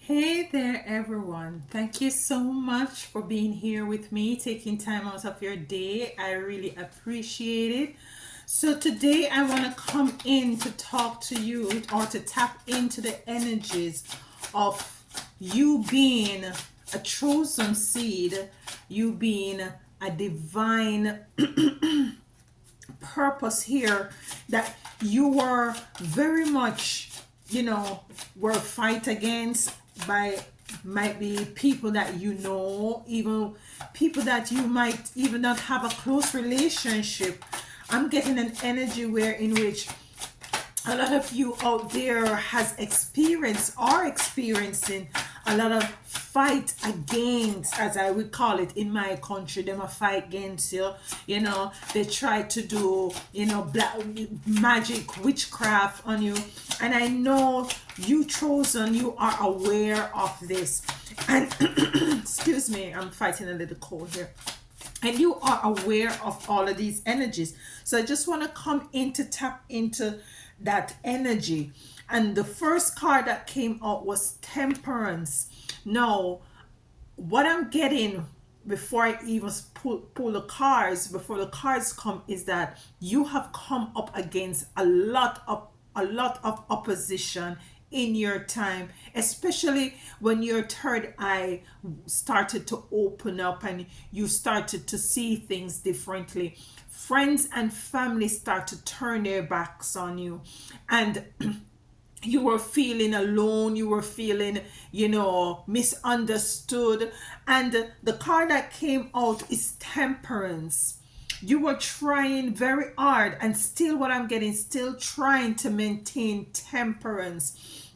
Hey there, everyone. Thank you so much for being here with me, taking time out of your day. I really appreciate it. So, today I want to come in to talk to you or to tap into the energies of you being a chosen seed, you being a divine purpose here that you were very much, were fight against by might be people that you know, even people that you might even not have a close relationship. I'm getting an energy where in which a lot of you out there has experienced or experiencing a lot of fight against, as I would call it in my country, them a fight against you. They try to do, black magic witchcraft on you. And I know you chosen, you are aware of this. And excuse me, I'm fighting a little cold here, and you are aware of all of these energies. So I just want to come in to tap into that energy. And the first card that came out was Temperance. Now, what I'm getting before I even pull the cards, before the cards come, is that you have come up against a lot of opposition in your time, especially when your third eye started to open up and you started to see things differently. Friends and family start to turn their backs on you, and you were feeling alone, you were feeling, misunderstood. And the card that came out is Temperance. You were trying very hard, and still, what I'm getting, still trying to maintain temperance,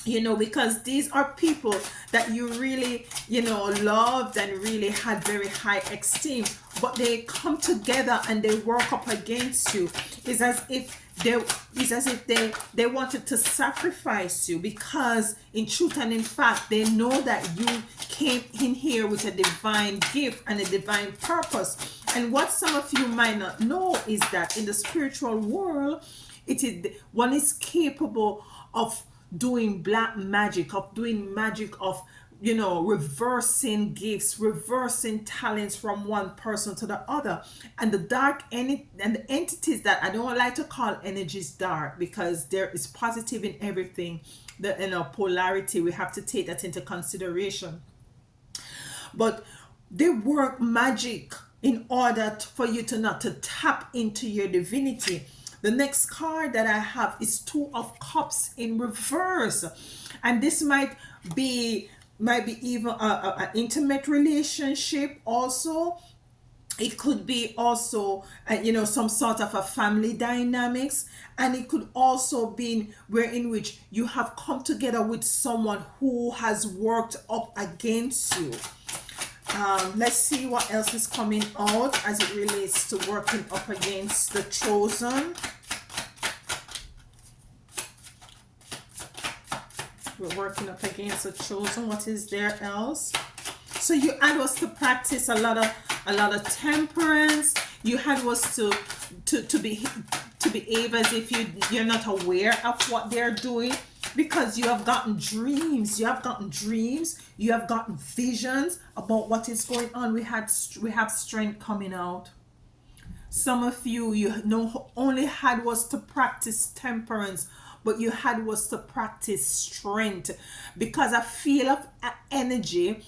because these are people that you really, loved and really had very high esteem, but they come together and they work up against you. It's as if they they wanted to sacrifice you, because in truth and in fact they know that you came in here with a divine gift and a divine purpose. And what some of you might not know is that in the spiritual world, it is one is capable of doing black magic, of doing magic, of reversing gifts, reversing talents from one person to the other. And the and the entities that I don't like to call energies dark, because there is positive in everything. The polarity, we have to take that into consideration. But they work magic in order for you to not to tap into your divinity. The next card that I have is Two of Cups in reverse, and this might be even an intimate relationship also. It could be also, some sort of a family dynamics, and it could also be where in which you have come together with someone who has worked up against you. Let's see what else is coming out as it relates to working up against the chosen. We're working up against the chosen. What is there else? So you had was to practice a lot of temperance. You had was to be to behave as if you're not aware of what they're doing, because you have gotten dreams, you have gotten visions about what is going on. We have strength coming out. Some of you, only had was to practice temperance, but you had was to practice strength, because I feel an energy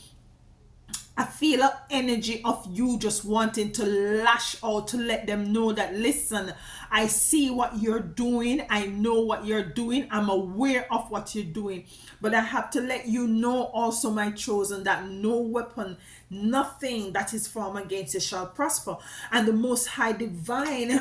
of you just wanting to lash out, to let them know that, listen, I see what you're doing, I know what you're doing, I'm aware of what you're doing. But I have to let you know also, my chosen, that no weapon, nothing that is formed against you shall prosper. And the Most High Divine,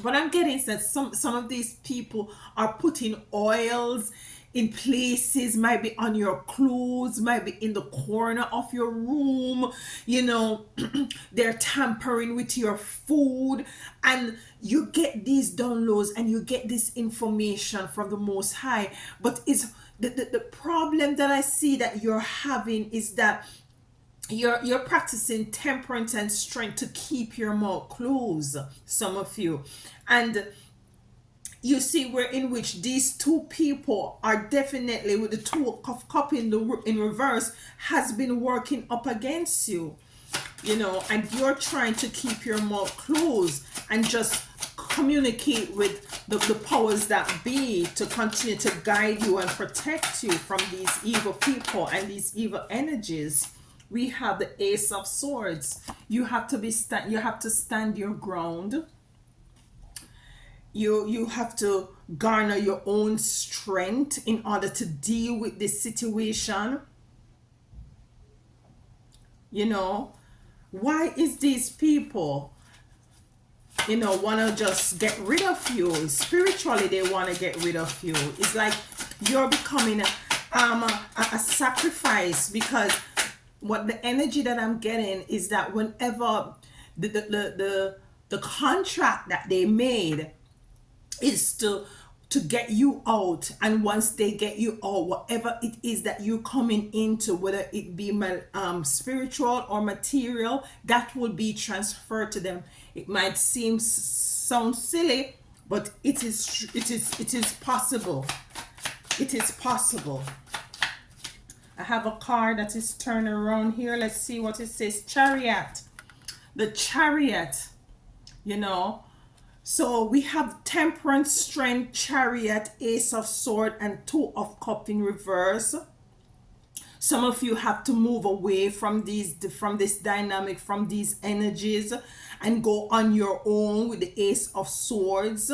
what I'm getting is that some of these people are putting oils in places, might be on your clothes, might be in the corner of your room, they're tampering with your food. And you get these downloads and you get this information from the Most High. But it's the problem that I see that you're having is that you're practicing temperance and strength to keep your mouth closed, some of you. And You see where in which these two people are definitely, with the two of cup in the in reverse, has been working up against you, and you're trying to keep your mouth closed and just communicate with the powers that be to continue to guide you and protect you from these evil people and these evil energies. We have the Ace of Swords. You have to you have to stand your ground. You have to garner your own strength in order to deal with this situation. you know why is these people want to just get rid of you? Spiritually, they want to get rid of you. It's like you're becoming a sacrifice, because what the energy that I'm getting is that whenever the contract that they made is to get you out, and once they get you out, whatever it is that you're coming into, whether it be spiritual or material, that will be transferred to them. It might sound silly, but it is possible. It is possible. I have a card that is turned around here. Let's see what it says. Chariot. The Chariot, so we have Temperance, Strength, Chariot, Ace of Sword, and Two of Cup in reverse. Some of you have to move away from this dynamic, from these energies, and go on your own with the Ace of Swords.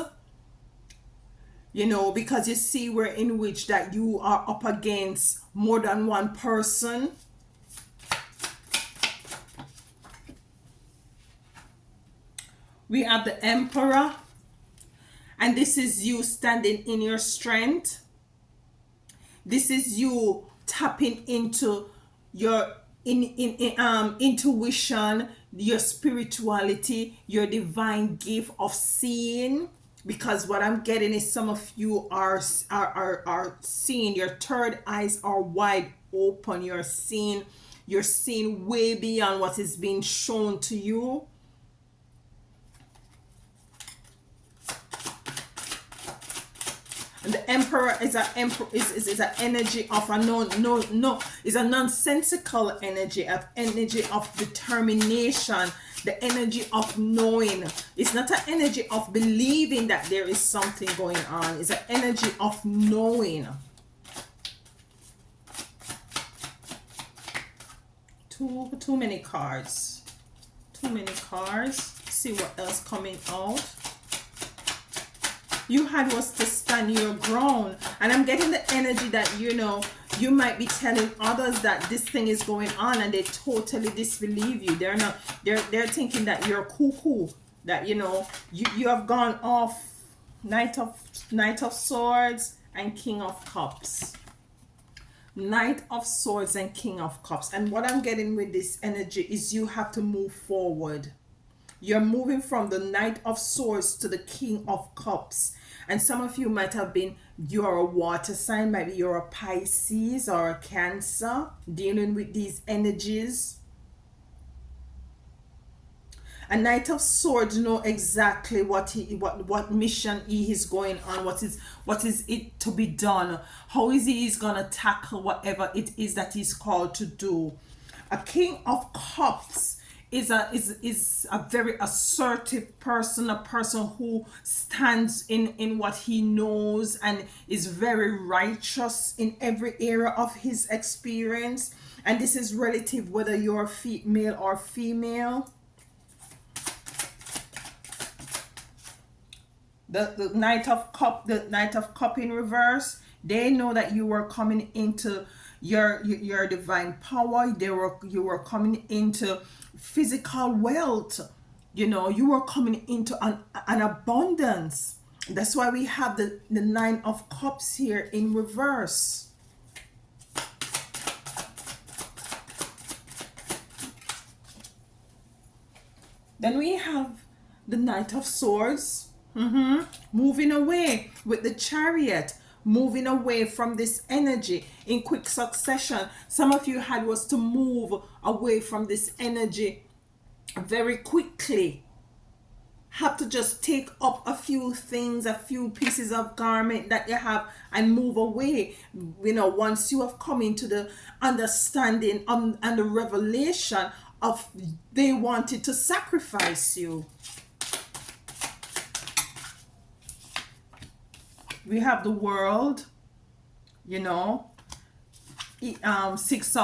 Because you see where in which that you are up against more than one person. We have the Emperor, and this is you standing in your strength. This is you tapping into your intuition, your spirituality, your divine gift of seeing. Because what I'm getting is some of you are seeing. Your third eyes are wide open. You're seeing way beyond what is being shown to you. And the Emperor is an energy of is a nonsensical energy of determination, the energy of knowing. It's not an energy of believing that there is something going on. It's an energy of knowing. Too many cards. Too many cards. See what else coming out. You had was to stand your ground, and I'm getting the energy that you might be telling others that this thing is going on, and they totally disbelieve you. They're thinking that you're cuckoo, that you have gone off. Knight of Swords and King of Cups. Knight of Swords and King of Cups. And what I'm getting with this energy is you have to move forward. You're moving from the Knight of Swords to the King of Cups. And some of you might have been, you're a water sign, maybe you're a Pisces or a Cancer, dealing with these energies. A Knight of Swords know exactly what mission he is going on, what is it to be done, how is he gonna tackle whatever it is that he's called to do. A King of Cups is a very assertive person, a person who stands in what he knows and is very righteous in every area of his experience. And this is relative whether you're male or female. The Knight of Cup in reverse, they know that you were coming into your divine power. You were coming into physical wealth. You were coming into an abundance. That's why we have the Nine of Cups here in reverse. Then we have the Knight of Swords. Moving away with the Chariot, moving away from this energy in quick succession. Some of you had was to move away from this energy very quickly. have to just take up a few things, a few pieces of garment that you have and move away. Once you have come into the understanding and the revelation of they wanted to sacrifice you. We have the world, six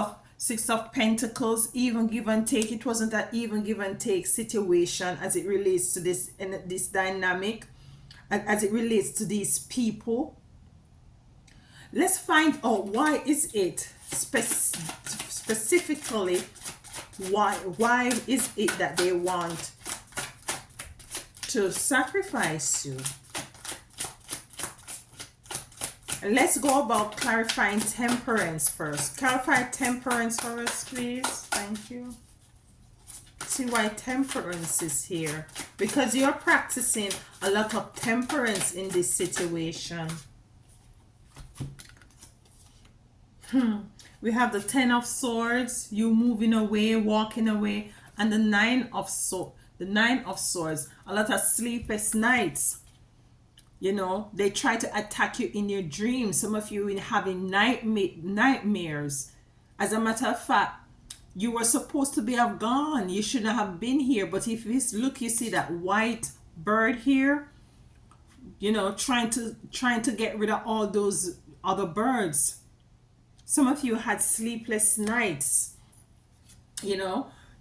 of pentacles, even give and take. It wasn't an even give and take situation as it relates to this dynamic, and as it relates to these people. Let's find out why is it specifically, why is it that they want to sacrifice you. And let's go about clarifying temperance first. Clarify temperance for us, please. Thank you. See why temperance is here. Because you're practicing a lot of temperance in this situation. We have the 10 of Swords, you moving away, walking away, and the 9 of Swords. The 9 of Swords, a lot of sleepless nights. They try to attack you in your dreams. Some of you having nightmares. As a matter of fact, you were supposed to have gone. You shouldn't have been here. But if you look, you see that white bird here. Trying to get rid of all those other birds. Some of you had sleepless nights.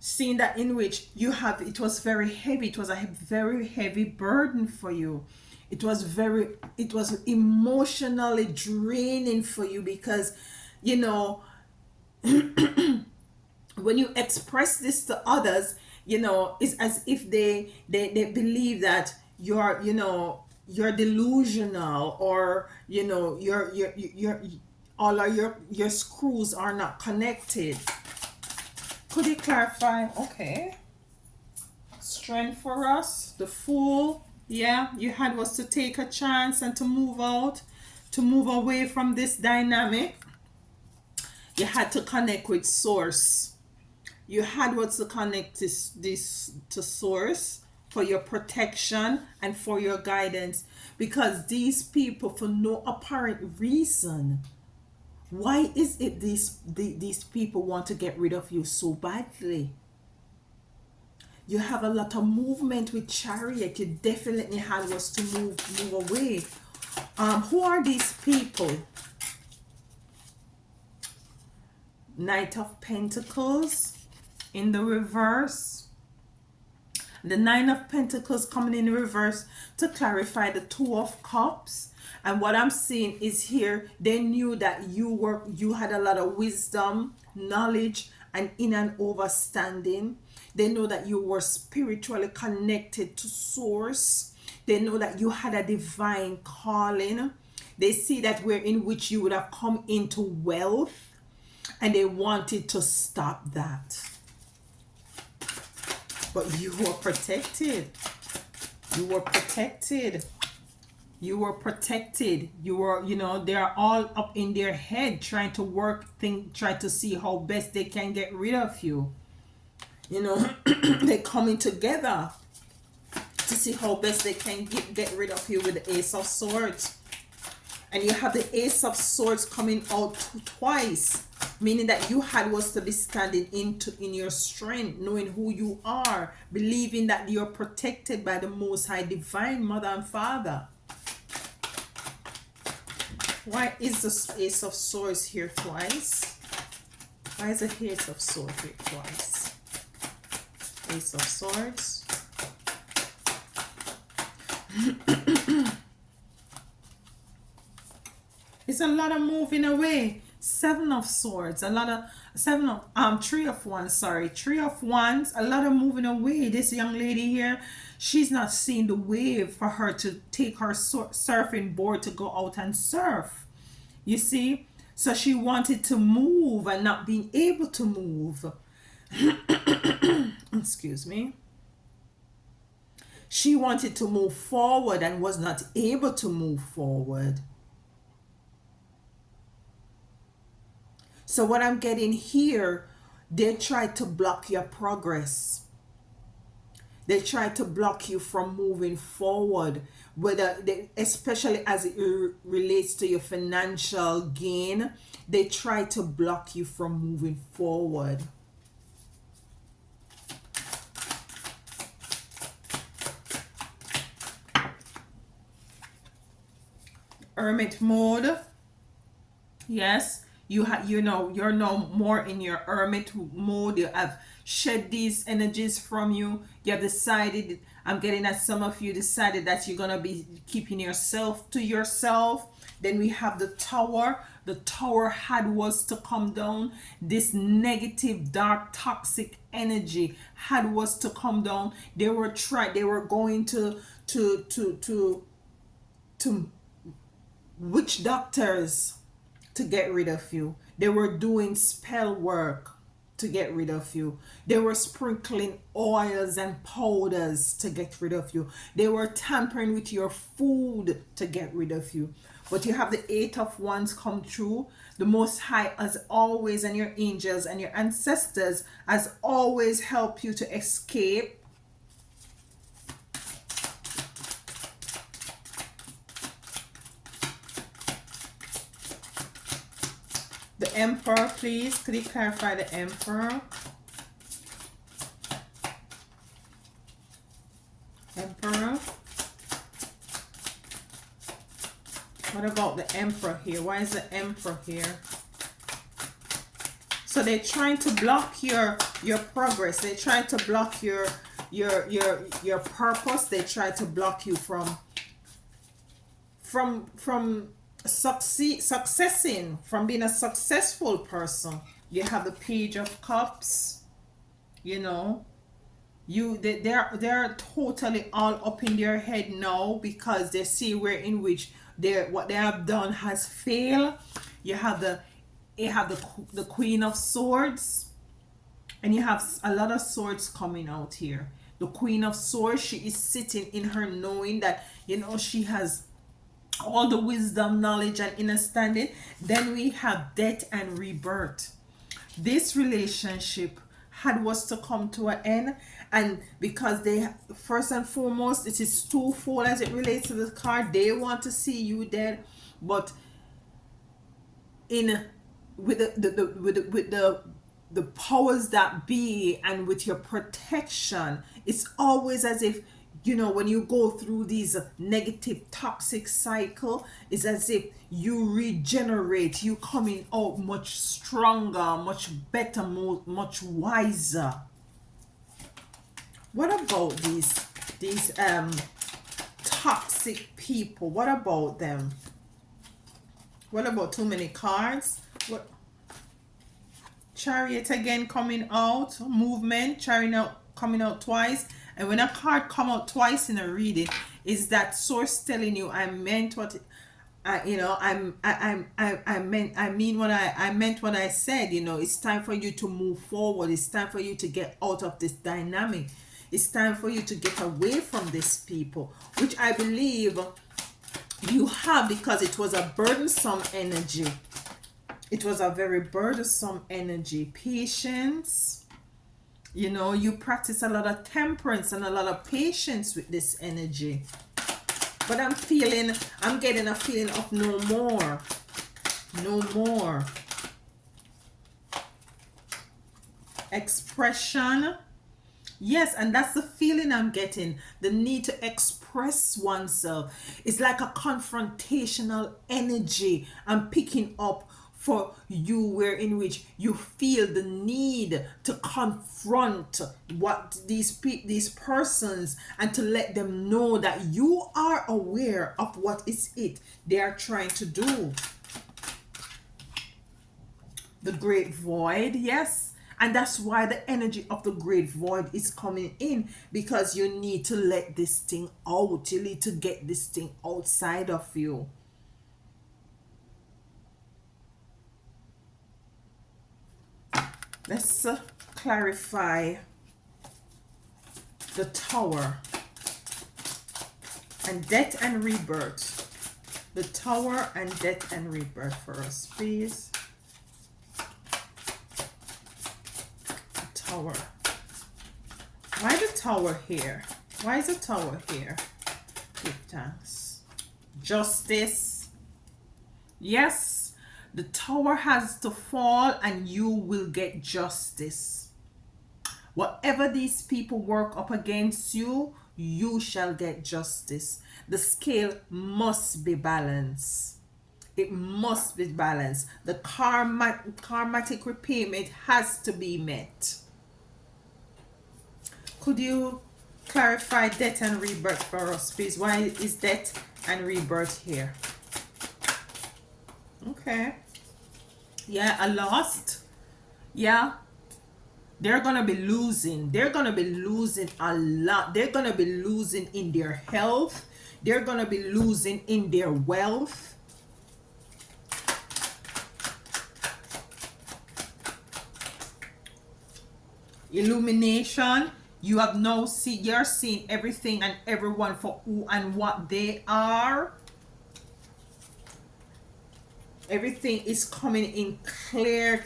Seeing that in which it was very heavy. It was a very heavy burden for you. It was emotionally draining for you because, when you express this to others, it's as if they believe that you're delusional, or, all of your screws are not connected. Could you clarify? Okay. Strength for us, the Fool. Yeah, you had was to take a chance and to move out, to move away from this dynamic. You had to connect with Source. You had was to connect this to Source for your protection and for your guidance. Because these people, for no apparent reason, why is it these people want to get rid of you so badly? You have a lot of movement with Chariot. You definitely had was to move away. Who are these people? Knight of Pentacles in the reverse. The 9 of Pentacles coming in reverse to clarify the 2 of Cups. And what I'm seeing is here, they knew that you had a lot of wisdom, knowledge, and in and overstanding. They know that you were spiritually connected to Source. They know that you had a divine calling. They see that way in which you would have come into wealth, and they wanted to stop that. But you were protected. You were protected. You were protected. You were, they're all up in their head trying to try to see how best they can get rid of you. They're coming together to see how best they can get rid of you with the Ace of Swords. And you have the Ace of Swords coming out twice, meaning that you was to be standing in your strength, knowing who you are, believing that you're protected by the Most High Divine Mother and Father. Why is the Ace of Swords here twice? Why is the Ace of Swords here twice? Ace of Swords. It's a lot of moving away. 7 of Swords. A lot of 3 of Wands. Sorry, 3 of Wands. A lot of moving away. This young lady here, she's not seeing the wave for her to take her surfing board to go out and surf. You see? So she wanted to move and not being able to move. Excuse me. She wanted to move forward and was not able to move forward. So what I'm getting here, they tried to block your progress. They try to block you from moving forward, especially as it relates to your financial gain. They try to block you from moving forward. Hermit mode. Yes, you're now more in your hermit mode. You have shed these energies from you. You have decided, I'm getting that some of you decided that you're gonna be keeping yourself to yourself. Then we have the tower. The tower had was to come down. This negative, dark, toxic energy had was to come down. They were going to witch doctors to get rid of you. They were doing spell work to get rid of you. They were sprinkling oils and powders to get rid of you. They were tampering with your food to get rid of you. But you have the Eight of Wands come true. The Most High, as always, and your angels and your ancestors, as always, help you to escape. The Emperor, please. Could you clarify the Emperor? Emperor. What about the Emperor here? Why is the Emperor here? So they're trying to block your progress. They're trying to block your purpose. They try to block you from successing, from being a successful person. You have the Page of Cups. You know, they're totally all up in their head now because they see where in which what they have done has failed. You have the Queen of Swords, and you have a lot of swords coming out here. The Queen of Swords, she is sitting in her knowing that, you know, she has all the wisdom, knowledge, and understanding. Then we have Death and Rebirth. This relationship was to come to an end, and because they, first and foremost, it is twofold as it relates to the card. They want to see you dead, but with the powers that be, and with your protection, it's always as if, you know, when you go through these negative toxic cycle, it's as if you regenerate, you coming out much stronger, much better, much wiser. What about these toxic people? What about them? What about too many cards? What? Chariot again coming out. Movement. Chariot coming out twice. And when a card come out twice in a reading, is that source telling you I meant what I meant what I said. You know, it's time for you to move forward. It's time for you to get out of this dynamic. It's time for you to get away from these people, which I believe you have, because it was a burdensome energy. It was a very burdensome energy. Patience. You know, you practice a lot of temperance and a lot of patience with this energy. But I'm getting a feeling of no more. No more. Expression. Yes, and that's the feeling I'm getting. The need to express oneself. It's like a confrontational energy I'm picking up for you, where in which you feel the need to confront what these persons, and to let them know that you are aware of what is it they are trying to do. The Great Void, yes. And that's why the energy of the Great Void is coming in, because you need to let this thing out. You need to get this thing outside of you. Let's clarify the Tower and Death and Rebirth. The Tower and Death and Rebirth for us, please. Tower Why the tower here? Why is the tower here? Give thanks. Justice. Yes, the tower has to fall and you will get justice. Whatever these people work up against you, you shall get justice. The scale must be balanced. It must be balanced. The karmatic repayment has to be met. Could you clarify death and rebirth for us, please? Why is death and rebirth here? Okay. Yeah, a lost. Yeah. They're gonna be losing. They're gonna be losing a lot. They're gonna be losing in their health. They're gonna be losing in their wealth. Illumination. You have now you're seeing everything and everyone for who and what they are. Everything is coming in clear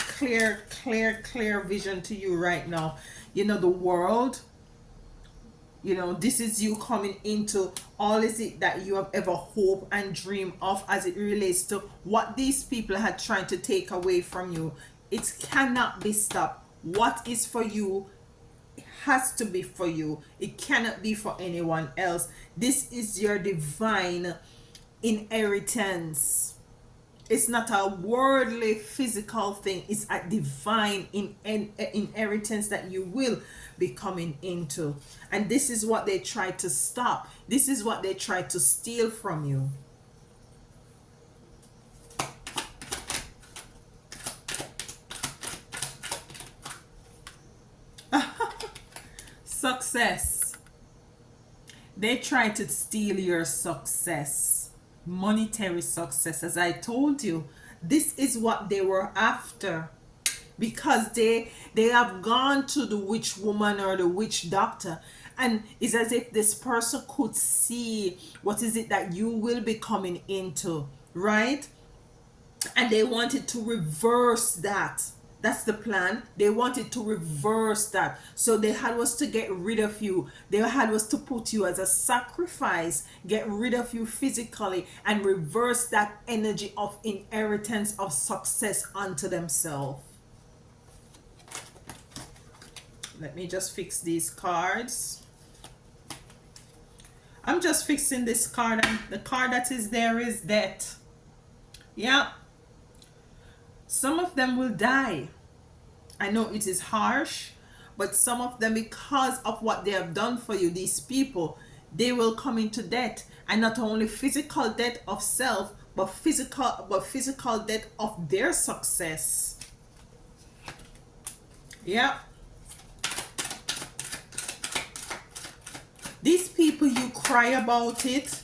vision to you right now. You know, the world, you know, this is you coming into all is it that you have ever hoped and dreamed of as it relates to what these people had tried to take away from you. It cannot be stopped. What is for you has to be for you. It cannot be for anyone else. This is your divine inheritance. It's not a worldly physical thing. It's a divine inheritance that you will be coming into. And this is what they try to stop. This is what they try to steal from you. Success. They try to steal your success. Monetary success. As I told you, this is what they were after, because they have gone to the witch woman or the witch doctor, and it's as if this person could see what is it that you will be coming into, right? And they wanted to reverse that. That's the plan. They wanted to reverse that. So they had was to get rid of you. They had was to put you as a sacrifice, get rid of you physically, and reverse that energy of inheritance of success onto themselves. Let me just fix these cards. I'm just fixing this card, and the card that is there is death. Yeah. Some of them will die. I know it is harsh, but some of them, because of what they have done for you, these people, they will come into death. And not only physical death of self, but physical death of their success. Yeah. These people, you cry about it.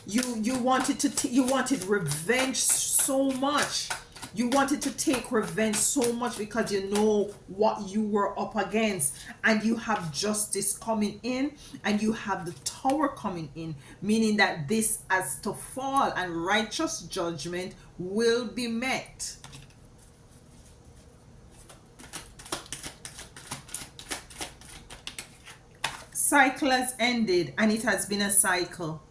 You wanted revenge so much. You wanted to take revenge so much because you know what you were up against, and you have justice coming in and you have the tower coming in, meaning that this has to fall and righteous judgment will be met. Cycle has ended, and it has been a cycle.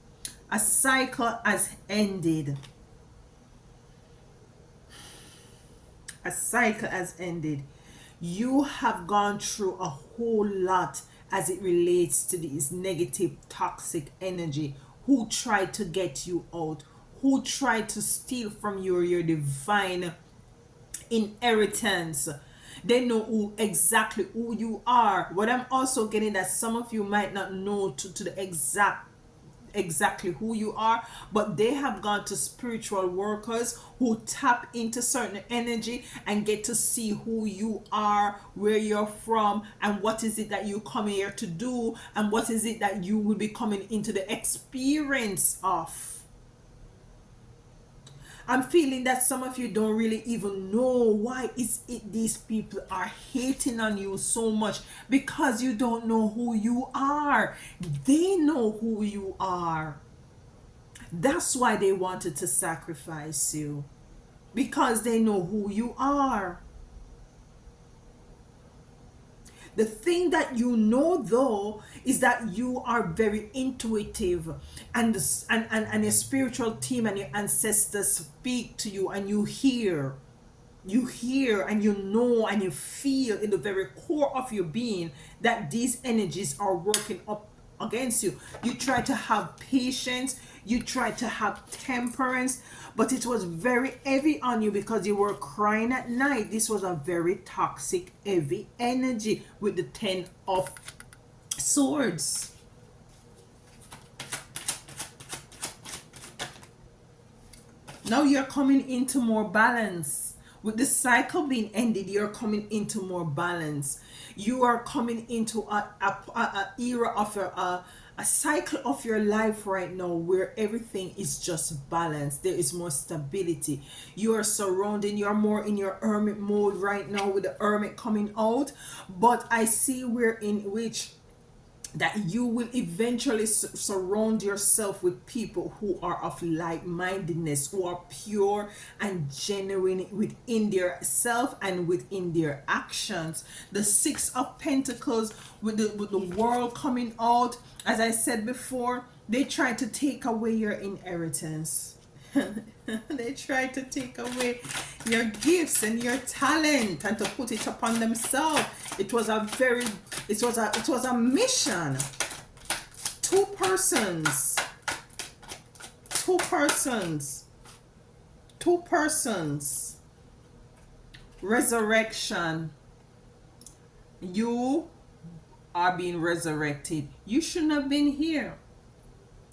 A cycle has ended. A cycle has ended. You have gone through a whole lot as it relates to these negative, toxic energy who tried to get you out, who tried to steal from you your divine inheritance. They know exactly who you are. What I'm also getting, that some of you might not know to the exactly who you are, but they have gone to spiritual workers who tap into certain energy and get to see who you are, where you're from, and what is it that you come here to do, and what is it that you will be coming into the experience of. I'm feeling that some of you don't really even know why is it these people are hating on you so much, because you don't know who you are. They know who you are. That's why they wanted to sacrifice you, because they know who you are. The thing that you know though is that you are very intuitive, and and your spiritual team and your ancestors speak to you, and you hear and you know and you feel in the very core of your being that these energies are working up against you. You try to have patience, you try to have temperance, but it was very heavy on you because you were crying at night. This was a very toxic, heavy energy with the 10 of swords. Now you're coming into more balance. With the cycle being ended, you're coming into more balance. You are coming into a era of a cycle of your life right now where everything is just balanced. There is more stability. You are surrounding, you're more in your hermit mode right now with the hermit coming out. But I see where in which that you will eventually surround yourself with people who are of like-mindedness, who are pure and genuine within their self and within their actions. The 6 of Pentacles with the world coming out, as I said before, they try to take away your inheritance. They try to take away your gifts and your talent and to put it upon themselves. It was a mission. Two persons. Resurrection. You are being resurrected. You shouldn't have been here.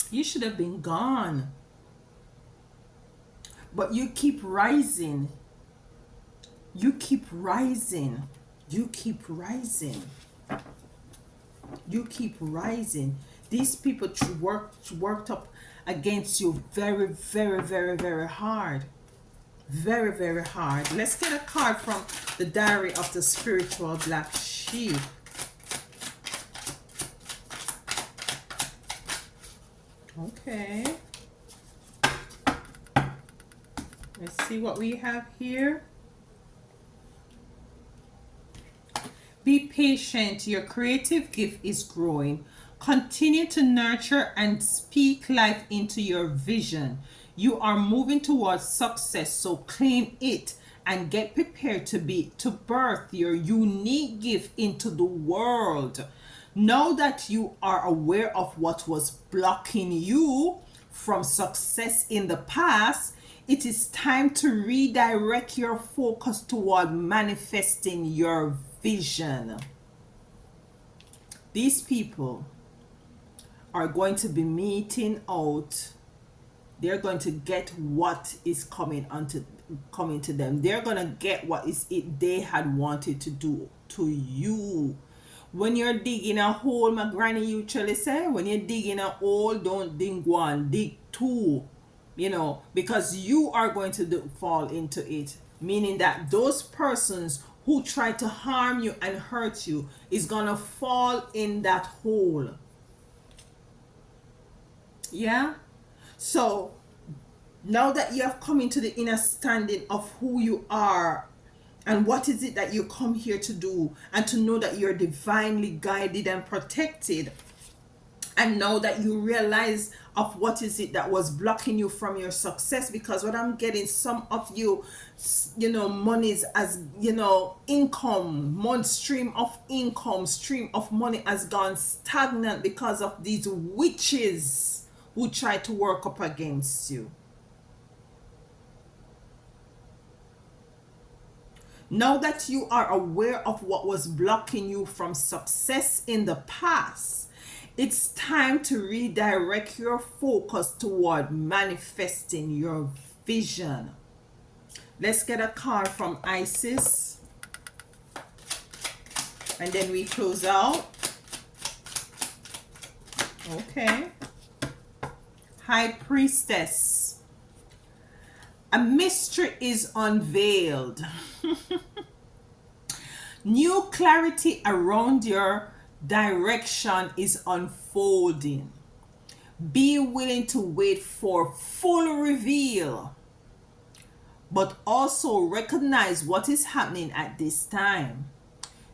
You should have been gone. But you keep rising. You keep rising. You keep rising. You keep rising. These people worked up against you very, very, very, very hard. Very, very hard. Let's get a card from the Diary of the Spiritual Black Sheep. Okay. Let's see what we have here. Be patient. Your creative gift is growing. Continue to nurture and speak life into your vision. You are moving towards success, so claim it and get prepared to birth your unique gift into the world. Know that you are aware of what was blocking you from success in the past. It is time to redirect your focus toward manifesting your vision. These people are going to be meeting out. They're going to get what is coming to them. They're going to get what is it they had wanted to do to you. When you're digging a hole, my granny usually say, when you're digging a hole, don't go and dig two. Because you are going to fall into it. Meaning that those persons who try to harm you and hurt you is going to fall in that hole. Yeah? So, now that you have come into the inner standing of who you are and what is it that you come here to do, and to know that you're divinely guided and protected, and now that you realize of what is it that was blocking you from your success, because what I'm getting, some of you, monies as, income, stream of money has gone stagnant because of these witches who try to work up against you. Now that you are aware of what was blocking you from success in the past, it's time to redirect your focus toward manifesting your vision. Let's get a card from Isis. And then we close out. Okay. High Priestess. A mystery is unveiled. New clarity around your direction is unfolding. Be willing to wait for full reveal, but also recognize what is happening at this time.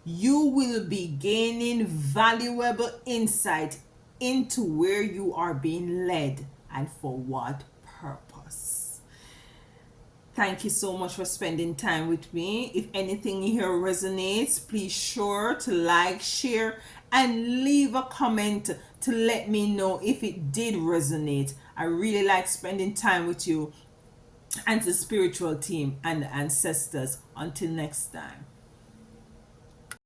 you will be gaining valuable insight into where you are being led and for what purpose. Thank you so much for spending time with me. If anything here resonates, please sure to like, share, and leave a comment to let me know if it did resonate. I really like spending time with you and the spiritual team and the ancestors. Until next time.